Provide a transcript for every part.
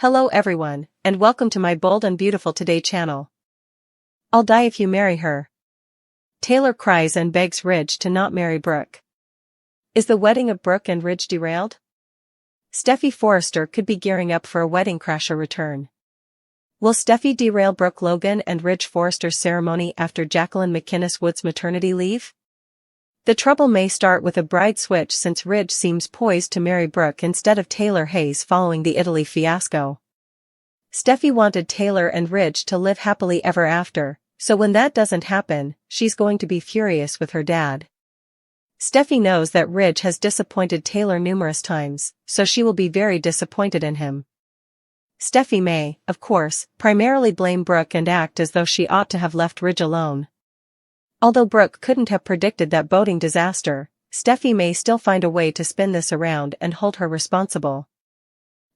Hello everyone, and welcome to my Bold and Beautiful Today channel. I'll die if you marry her. Taylor cries and begs Ridge to not marry Brooke. Is the wedding of Brooke and Ridge derailed? Steffy Forrester could be gearing up for a wedding crasher return. Will Steffy derail Brooke Logan and Ridge Forrester's ceremony after Jacqueline McInnes Wood's maternity leave? The trouble may start with a bride switch since Ridge seems poised to marry Brooke instead of Taylor Hayes following the Italy fiasco. Steffy wanted Taylor and Ridge to live happily ever after, so when that doesn't happen, she's going to be furious with her dad. Steffy knows that Ridge has disappointed Taylor numerous times, so she will be very disappointed in him. Steffy may, of course, primarily blame Brooke and act as though she ought to have left Ridge alone. Although Brooke couldn't have predicted that boating disaster, Steffy may still find a way to spin this around and hold her responsible.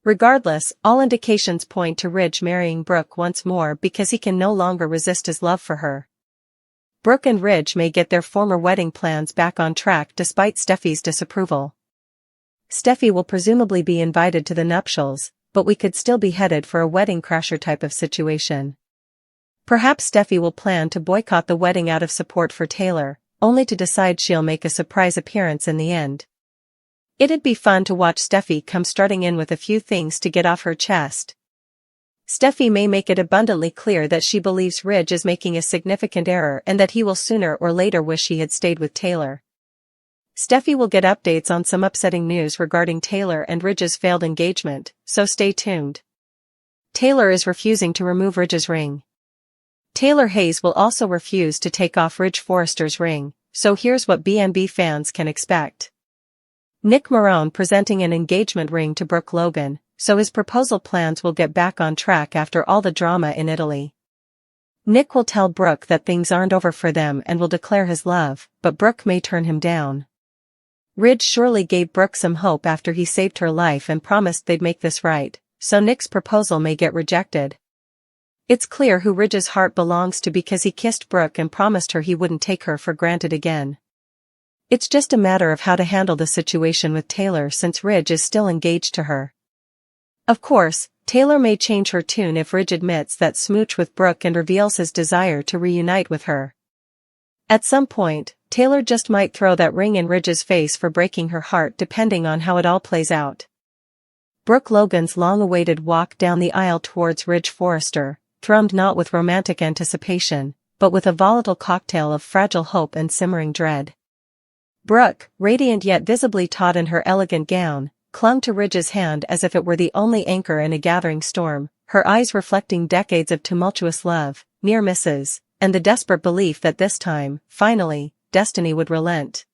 Regardless, all indications point to Ridge marrying Brooke once more because he can no longer resist his love for her. Brooke and Ridge may get their former wedding plans back on track despite Steffy's disapproval. Steffy will presumably be invited to the nuptials, but we could still be headed for a wedding crasher type of situation. Perhaps Steffy will plan to boycott the wedding out of support for Taylor, only to decide she'll make a surprise appearance in the end. It'd be fun to watch Steffy come strutting in with a few things to get off her chest. Steffy may make it abundantly clear that she believes Ridge is making a significant error and that he will sooner or later wish he had stayed with Taylor. Steffy will get updates on some upsetting news regarding Taylor and Ridge's failed engagement, so stay tuned. Taylor is refusing to remove Ridge's ring. Taylor Hayes will also refuse to take off Ridge Forrester's ring, so here's what BNB fans can expect. Nick Marone presenting an engagement ring to Brooke Logan, so his proposal plans will get back on track after all the drama in Italy. Nick will tell Brooke that things aren't over for them and will declare his love, but Brooke may turn him down. Ridge surely gave Brooke some hope after he saved her life and promised they'd make this right, so Nick's proposal may get rejected. It's clear who Ridge's heart belongs to because he kissed Brooke and promised her he wouldn't take her for granted again. It's just a matter of how to handle the situation with Taylor since Ridge is still engaged to her. Of course, Taylor may change her tune if Ridge admits that smooch with Brooke and reveals his desire to reunite with her. At some point, Taylor just might throw that ring in Ridge's face for breaking her heart depending on how it all plays out. Brooke Logan's long-awaited walk down the aisle towards Ridge Forrester, thrummed not with romantic anticipation, but with a volatile cocktail of fragile hope and simmering dread. Brooke, radiant yet visibly taut in her elegant gown, clung to Ridge's hand as if it were the only anchor in a gathering storm, her eyes reflecting decades of tumultuous love, near misses, and the desperate belief that this time, finally, destiny would relent.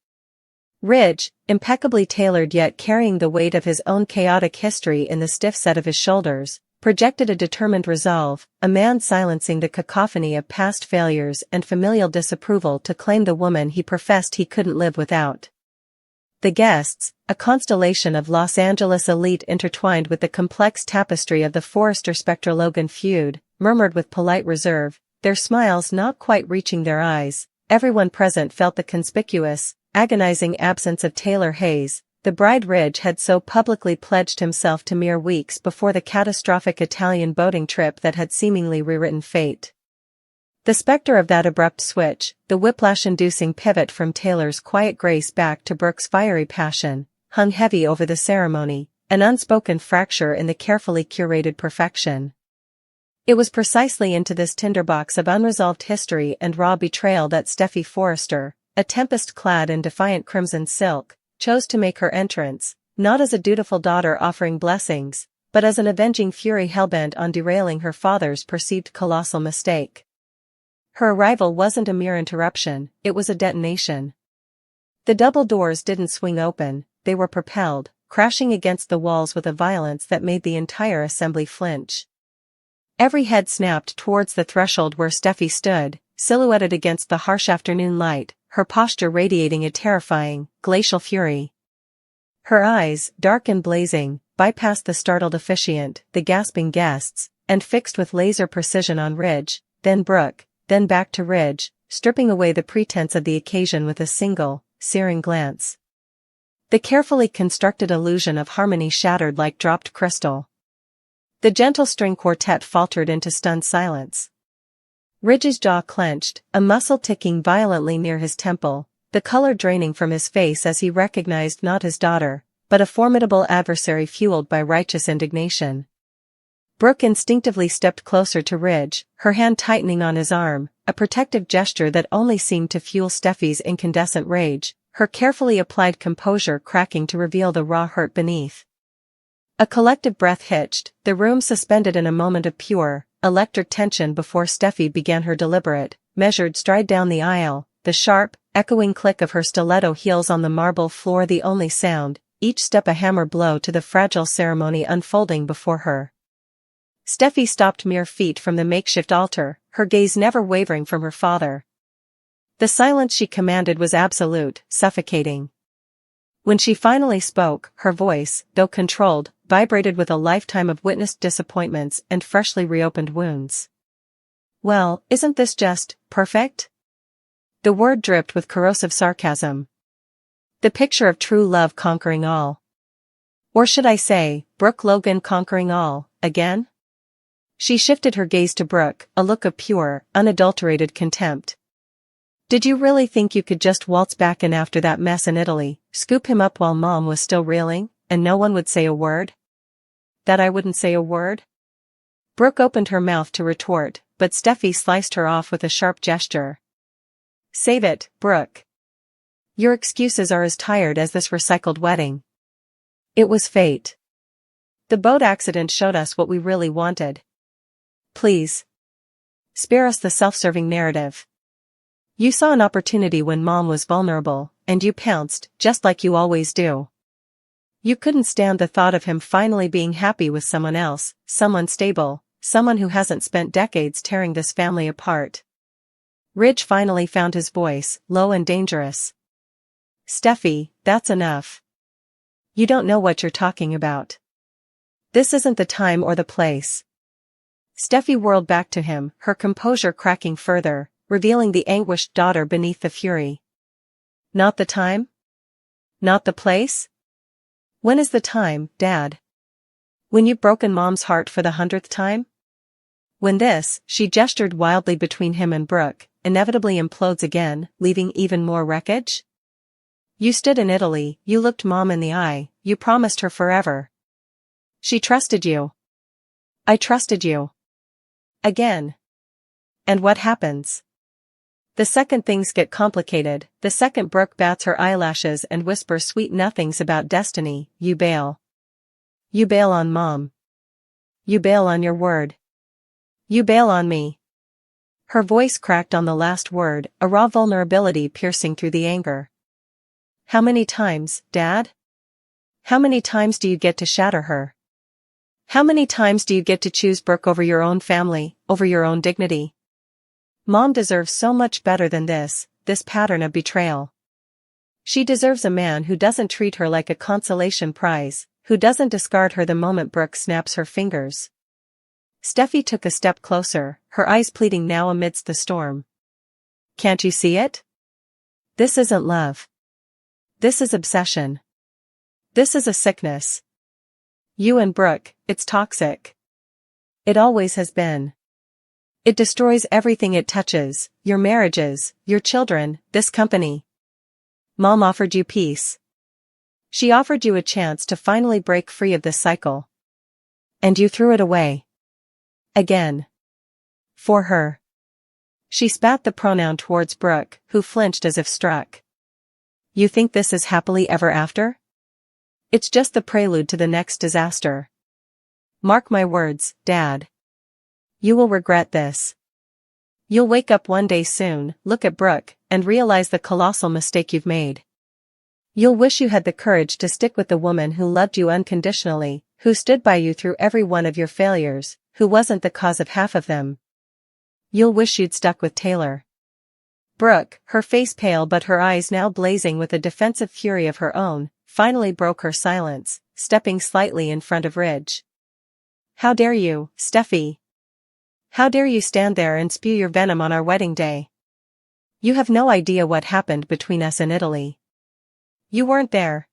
Ridge, impeccably tailored yet carrying the weight of his own chaotic history in the stiff set of his shoulders, projected a determined resolve, a man silencing the cacophony of past failures and familial disapproval to claim the woman he professed he couldn't live without. The guests, a constellation of Los Angeles elite intertwined with the complex tapestry of the Forrester-Spector-Logan feud, murmured with polite reserve, their smiles not quite reaching their eyes. Everyone present felt the conspicuous, agonizing absence of Taylor Hayes, the bride Ridge had so publicly pledged himself to mere weeks before the catastrophic Italian boating trip that had seemingly rewritten fate. The specter of that abrupt switch, the whiplash-inducing pivot from Taylor's quiet grace back to Brooke's fiery passion, hung heavy over the ceremony, an unspoken fracture in the carefully curated perfection. It was precisely into this tinderbox of unresolved history and raw betrayal that Steffy Forrester, a tempest clad in defiant crimson silk, chose to make her entrance, not as a dutiful daughter offering blessings, but as an avenging fury hellbent on derailing her father's perceived colossal mistake. Her arrival wasn't a mere interruption, it was a detonation. The double doors didn't swing open, they were propelled, crashing against the walls with a violence that made the entire assembly flinch. Every head snapped towards the threshold where Steffy stood, silhouetted against the harsh afternoon light, her posture radiating a terrifying, glacial fury. Her eyes, dark and blazing, bypassed the startled officiant, the gasping guests, and fixed with laser precision on Ridge, then Brooke, then back to Ridge, stripping away the pretense of the occasion with a single, searing glance. The carefully constructed illusion of harmony shattered like dropped crystal. The gentle string quartet faltered into stunned silence. Ridge's jaw clenched, a muscle ticking violently near his temple, the color draining from his face as he recognized not his daughter, but a formidable adversary fueled by righteous indignation. Brooke instinctively stepped closer to Ridge, her hand tightening on his arm, a protective gesture that only seemed to fuel Steffi's incandescent rage, her carefully applied composure cracking to reveal the raw hurt beneath. A collective breath hitched, the room suspended in a moment of pure, electric tension before Steffi began her deliberate, measured stride down the aisle, the sharp, echoing click of her stiletto heels on the marble floor the only sound, each step a hammer blow to the fragile ceremony unfolding before her. Steffi stopped mere feet from the makeshift altar, her gaze never wavering from her father. The silence she commanded was absolute, suffocating. When she finally spoke, her voice, though controlled, vibrated with a lifetime of witnessed disappointments and freshly reopened wounds. "Well, isn't this just perfect?" The word dripped with corrosive sarcasm. The picture of true love conquering all. Or should I say, Brooke Logan conquering all, again? She shifted her gaze to Brooke, a look of pure, unadulterated contempt. "Did you really think you could just waltz back in after that mess in Italy, scoop him up while Mom was still reeling, and no one would say a word? That I wouldn't say a word?" Brooke opened her mouth to retort, but Steffi sliced her off with a sharp gesture. "Save it, Brooke. Your excuses are as tired as this recycled wedding. It was fate. The boat accident showed us what we really wanted. Please. Spare us the self-serving narrative. You saw an opportunity when Mom was vulnerable, and you pounced, just like you always do. You couldn't stand the thought of him finally being happy with someone else, someone stable, someone who hasn't spent decades tearing this family apart." Ridge finally found his voice, low and dangerous. "Steffi, that's enough. You don't know what you're talking about. This isn't the time or the place." Steffi whirled back to him, her composure cracking further, revealing the anguished daughter beneath the fury. "Not the time? Not the place? When is the time, Dad? When you've broken Mom's heart for the 100th time? When this," she gestured wildly between him and Brooke, "inevitably implodes again, leaving even more wreckage? You stood in Italy, you looked Mom in the eye, you promised her forever. She trusted you. I trusted you. Again. And what happens? The second things get complicated, the second Brooke bats her eyelashes and whispers sweet nothings about destiny, you bail. You bail on Mom. You bail on your word. You bail on me." Her voice cracked on the last word, a raw vulnerability piercing through the anger. "How many times, Dad? How many times do you get to shatter her? How many times do you get to choose Brooke over your own family, over your own dignity? Mom deserves so much better than this pattern of betrayal. She deserves a man who doesn't treat her like a consolation prize, who doesn't discard her the moment Brooke snaps her fingers." Steffi took a step closer, her eyes pleading now amidst the storm. "Can't you see it? This isn't love. This is obsession. This is a sickness. You and Brooke, it's toxic. It always has been. It destroys everything it touches, your marriages, your children, this company. Mom offered you peace. She offered you a chance to finally break free of this cycle. And you threw it away. Again. For her." She spat the pronoun towards Brooke, who flinched as if struck. "You think this is happily ever after? It's just the prelude to the next disaster. Mark my words, Dad. You will regret this. You'll wake up one day soon, look at Brooke, and realize the colossal mistake you've made. You'll wish you had the courage to stick with the woman who loved you unconditionally, who stood by you through every one of your failures, who wasn't the cause of half of them. You'll wish you'd stuck with Taylor." Brooke, her face pale but her eyes now blazing with a defensive fury of her own, finally broke her silence, stepping slightly in front of Ridge. "How dare you, Steffi? How dare you stand there and spew your venom on our wedding day? You have no idea what happened between us in Italy. You weren't there.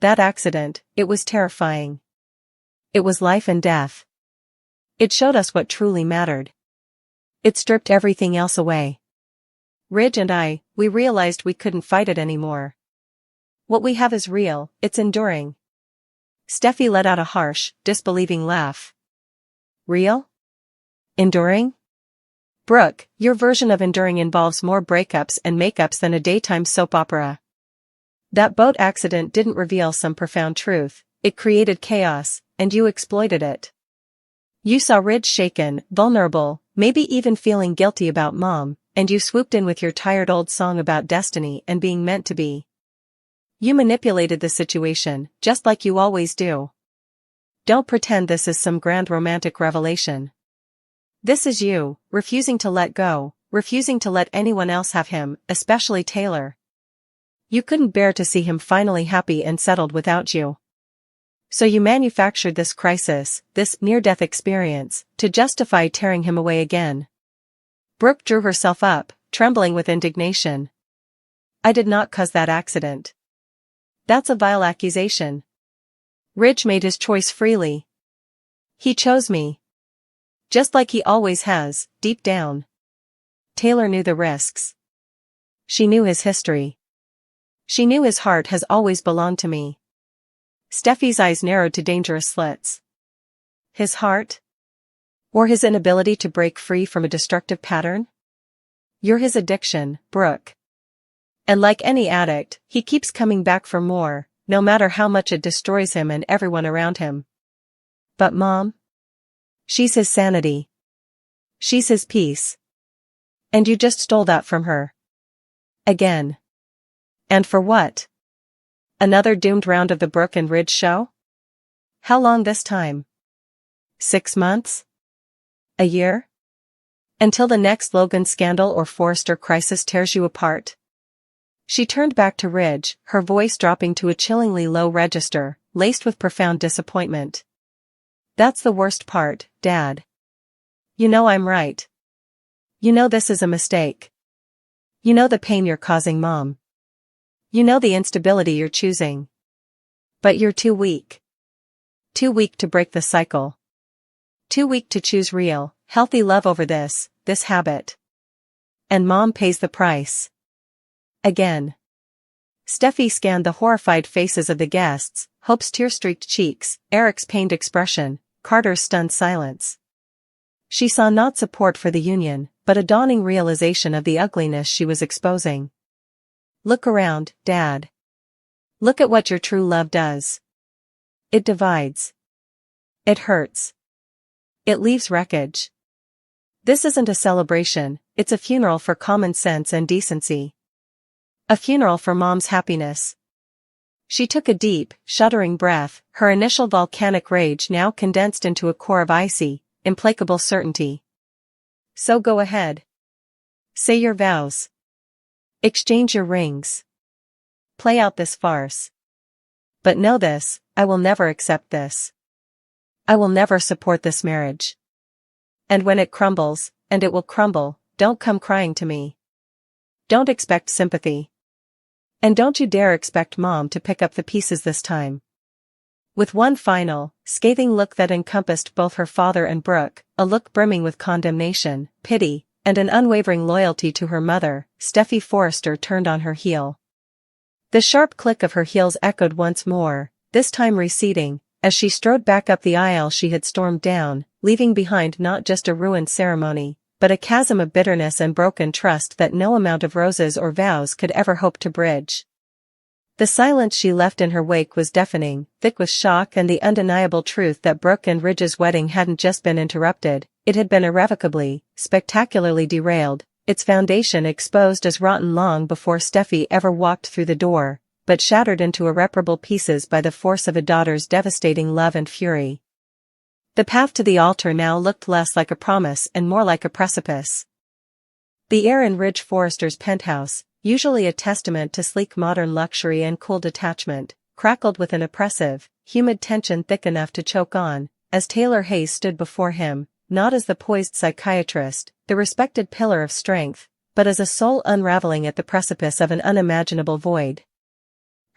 That accident, it was terrifying. It was life and death. It showed us what truly mattered. It stripped everything else away. Ridge and we realized we couldn't fight it anymore. What we have is real, it's enduring. Steffi let out a harsh, disbelieving laugh. Real? Enduring? Brooke, your version of enduring involves more breakups and makeups than a daytime soap opera. That boat accident didn't reveal some profound truth, it created chaos, and you exploited it. You saw Ridge shaken, vulnerable, maybe even feeling guilty about Mom, and you swooped in with your tired old song about destiny and being meant to be. You manipulated the situation, just like you always do. Don't pretend this is some grand romantic revelation. This is you, refusing to let go, refusing to let anyone else have him, especially Taylor. You couldn't bear to see him finally happy and settled without you. So you manufactured this crisis, this near-death experience, to justify tearing him away again. Brooke drew herself up, trembling with indignation. I did not cause that accident. That's a vile accusation. Ridge made his choice freely. He chose me. Just like he always has, deep down. Taylor knew the risks. She knew his history. She knew his heart has always belonged to me. Steffi's eyes narrowed to dangerous slits. His heart? Or his inability to break free from a destructive pattern? You're his addiction, Brooke. And like any addict, he keeps coming back for more, no matter how much it destroys him and everyone around him. But Mom? She's his sanity. She's his peace. And you just stole that from her. Again. And for what? Another doomed round of the Brooke and Ridge show? How long this time? 6 months? A year? Until the next Logan scandal or Forrester crisis tears you apart? She turned back to Ridge, her voice dropping to a chillingly low register, laced with profound disappointment. That's the worst part, Dad. You know I'm right. You know this is a mistake. You know the pain you're causing Mom. You know the instability you're choosing. But you're too weak. Too weak to break the cycle. Too weak to choose real, healthy love over this habit. And Mom pays the price. Again. Steffi scanned the horrified faces of the guests, Hope's tear-streaked cheeks, Eric's pained expression, Carter's stunned silence. She saw not support for the union, but a dawning realization of the ugliness she was exposing. Look around, Dad. Look at what your true love does. It divides. It hurts. It leaves wreckage. This isn't a celebration, it's a funeral for common sense and decency. A funeral for Mom's happiness. She took a deep, shuddering breath, her initial volcanic rage now condensed into a core of icy, implacable certainty. So go ahead. Say your vows. Exchange your rings. Play out this farce. But know this, I will never accept this. I will never support this marriage. And when it crumbles, and it will crumble, don't come crying to me. Don't expect sympathy. And don't you dare expect Mom to pick up the pieces this time. With one final, scathing look that encompassed both her father and Brooke, a look brimming with condemnation, pity, and an unwavering loyalty to her mother, Steffi Forrester turned on her heel. The sharp click of her heels echoed once more, this time receding, as she strode back up the aisle she had stormed down, leaving behind not just a ruined ceremony, but a chasm of bitterness and broken trust that no amount of roses or vows could ever hope to bridge. The silence she left in her wake was deafening, thick with shock and the undeniable truth that Brooke and Ridge's wedding hadn't just been interrupted, it had been irrevocably, spectacularly derailed, its foundation exposed as rotten long before Steffi ever walked through the door, but shattered into irreparable pieces by the force of a daughter's devastating love and fury. The path to the altar now looked less like a promise and more like a precipice. The air in Ridge Forrester's penthouse, usually a testament to sleek modern luxury and cool detachment, crackled with an oppressive, humid tension thick enough to choke on, as Taylor Hayes stood before him, not as the poised psychiatrist, the respected pillar of strength, but as a soul unraveling at the precipice of an unimaginable void.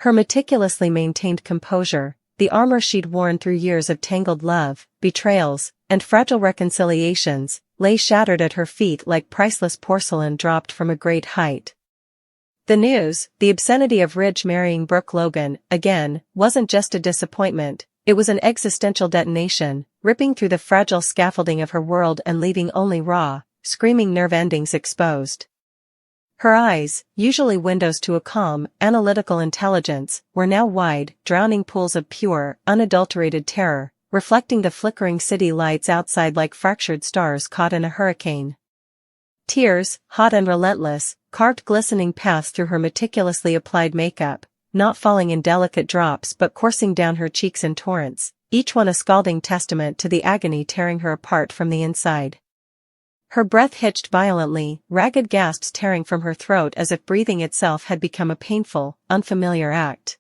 Her meticulously maintained composure, the armor she'd worn through years of tangled love, betrayals, and fragile reconciliations, lay shattered at her feet like priceless porcelain dropped from a great height. The news, the obscenity of Ridge marrying Brooke Logan, again, wasn't just a disappointment, it was an existential detonation, ripping through the fragile scaffolding of her world and leaving only raw, screaming nerve endings exposed. Her eyes, usually windows to a calm, analytical intelligence, were now wide, drowning pools of pure, unadulterated terror, reflecting the flickering city lights outside like fractured stars caught in a hurricane. Tears, hot and relentless, carved glistening paths through her meticulously applied makeup, not falling in delicate drops but coursing down her cheeks in torrents, each one a scalding testament to the agony tearing her apart from the inside. Her breath hitched violently, ragged gasps tearing from her throat as if breathing itself had become a painful, unfamiliar act.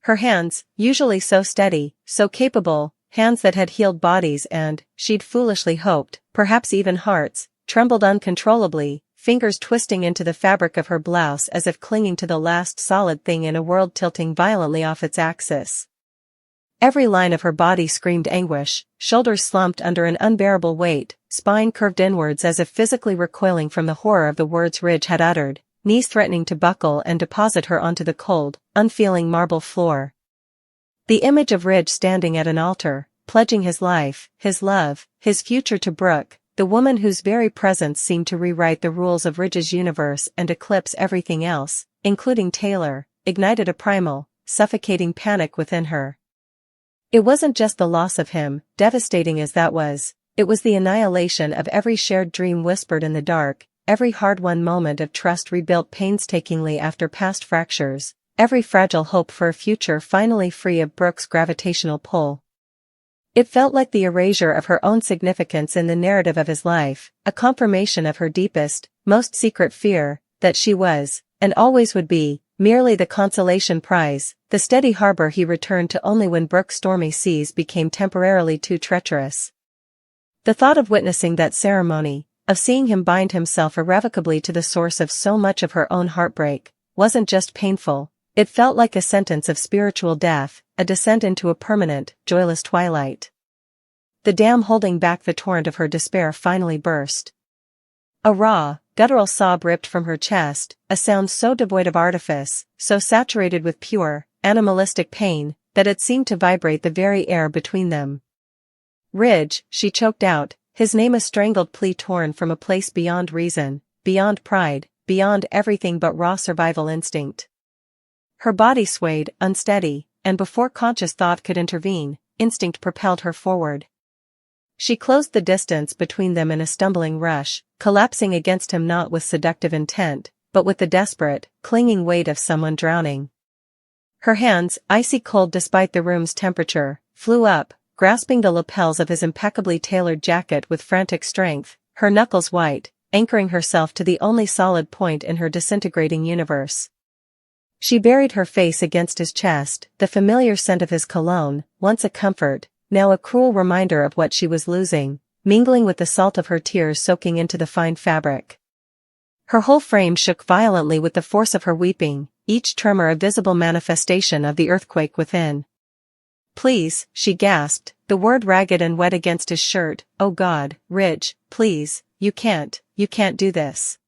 Her hands, usually so steady, so capable, hands that had healed bodies and, she'd foolishly hoped, perhaps even hearts, trembled uncontrollably, fingers twisting into the fabric of her blouse as if clinging to the last solid thing in a world tilting violently off its axis. Every line of her body screamed anguish, shoulders slumped under an unbearable weight, spine curved inwards as if physically recoiling from the horror of the words Ridge had uttered, knees threatening to buckle and deposit her onto the cold, unfeeling marble floor. The image of Ridge standing at an altar, pledging his life, his love, his future to Brooke, the woman whose very presence seemed to rewrite the rules of Ridge's universe and eclipse everything else, including Taylor, ignited a primal, suffocating panic within her. It wasn't just the loss of him, devastating as that was, it was the annihilation of every shared dream whispered in the dark, every hard-won moment of trust rebuilt painstakingly after past fractures, every fragile hope for a future finally free of Brooke's gravitational pull. It felt like the erasure of her own significance in the narrative of his life, a confirmation of her deepest, most secret fear, that she was, and always would be, merely the consolation prize, the steady harbor he returned to only when Brooke's stormy seas became temporarily too treacherous. The thought of witnessing that ceremony, of seeing him bind himself irrevocably to the source of so much of her own heartbreak, wasn't just painful, it felt like a sentence of spiritual death, a descent into a permanent, joyless twilight. The dam holding back the torrent of her despair finally burst. A raw, guttural sob ripped from her chest, a sound so devoid of artifice, so saturated with pure, animalistic pain, that it seemed to vibrate the very air between them. Ridge, she choked out, his name a strangled plea torn from a place beyond reason, beyond pride, beyond everything but raw survival instinct. Her body swayed, unsteady, and before conscious thought could intervene, instinct propelled her forward. She closed the distance between them in a stumbling rush, collapsing against him not with seductive intent, but with the desperate, clinging weight of someone drowning. Her hands, icy cold despite the room's temperature, flew up, grasping the lapels of his impeccably tailored jacket with frantic strength, her knuckles white, anchoring herself to the only solid point in her disintegrating universe. She buried her face against his chest, the familiar scent of his cologne, once a comfort, now a cruel reminder of what she was losing, mingling with the salt of her tears soaking into the fine fabric. Her whole frame shook violently with the force of her weeping, each tremor a visible manifestation of the earthquake within. "Please," she gasped, the word ragged and wet against his shirt, "Oh God, Ridge, please, you can't do this."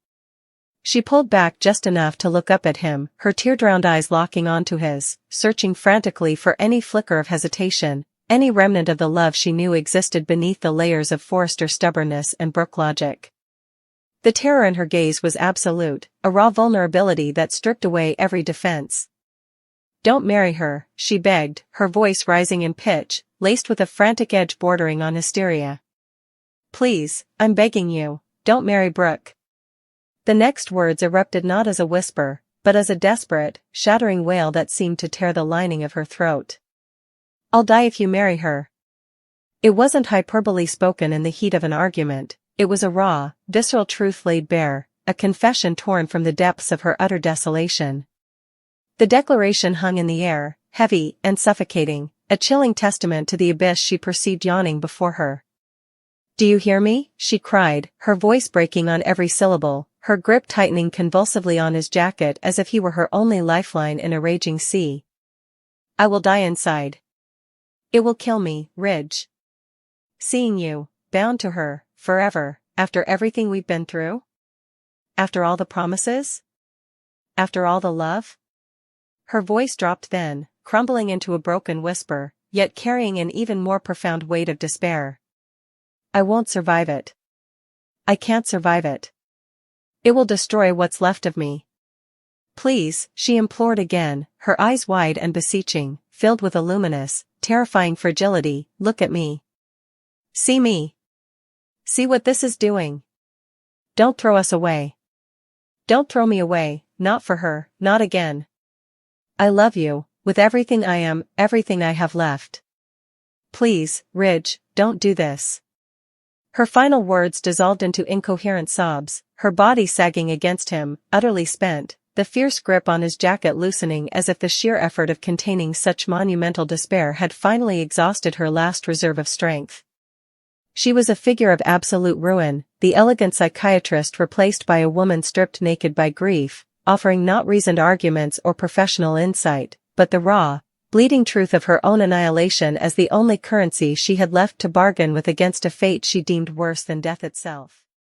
She pulled back just enough to look up at him, her tear-drowned eyes locking onto his, searching frantically for any flicker of hesitation, any remnant of the love she knew existed beneath the layers of Forrester stubbornness and Brooke logic. The terror in her gaze was absolute, a raw vulnerability that stripped away every defense. "Don't marry her," she begged, her voice rising in pitch, laced with a frantic edge bordering on hysteria. "Please, I'm begging you, don't marry Brooke." The next words erupted not as a whisper, but as a desperate, shattering wail that seemed to tear the lining of her throat. "I'll die if you marry her." It wasn't hyperbole spoken in the heat of an argument, it was a raw, visceral truth laid bare, a confession torn from the depths of her utter desolation. The declaration hung in the air, heavy and suffocating, a chilling testament to the abyss she perceived yawning before her. "Do you hear me?" she cried, her voice breaking on every syllable, her grip tightening convulsively on his jacket as if he were her only lifeline in a raging sea. "I will die inside. It will kill me, Ridge." Seeing you, bound to her, forever, after everything we've been through? After all the promises? After all the love? Her voice dropped then, crumbling into a broken whisper, yet carrying an even more profound weight of despair. I won't survive it. I can't survive it. It will destroy what's left of me. Please, she implored again, her eyes wide and beseeching, filled with a luminous, terrifying fragility, look at me. See me. See what this is doing. Don't throw us away. Don't throw me away, not for her, not again. I love you, with everything I am, everything I have left. Please, Ridge, don't do this. Her final words dissolved into incoherent sobs, her body sagging against him, utterly spent, the fierce grip on his jacket loosening as if the sheer effort of containing such monumental despair had finally exhausted her last reserve of strength. She was a figure of absolute ruin, the elegant psychiatrist replaced by a woman stripped naked by grief, offering not reasoned arguments or professional insight, but the raw, bleeding truth of her own annihilation as the only currency she had left to bargain with against a fate she deemed worse than death itself.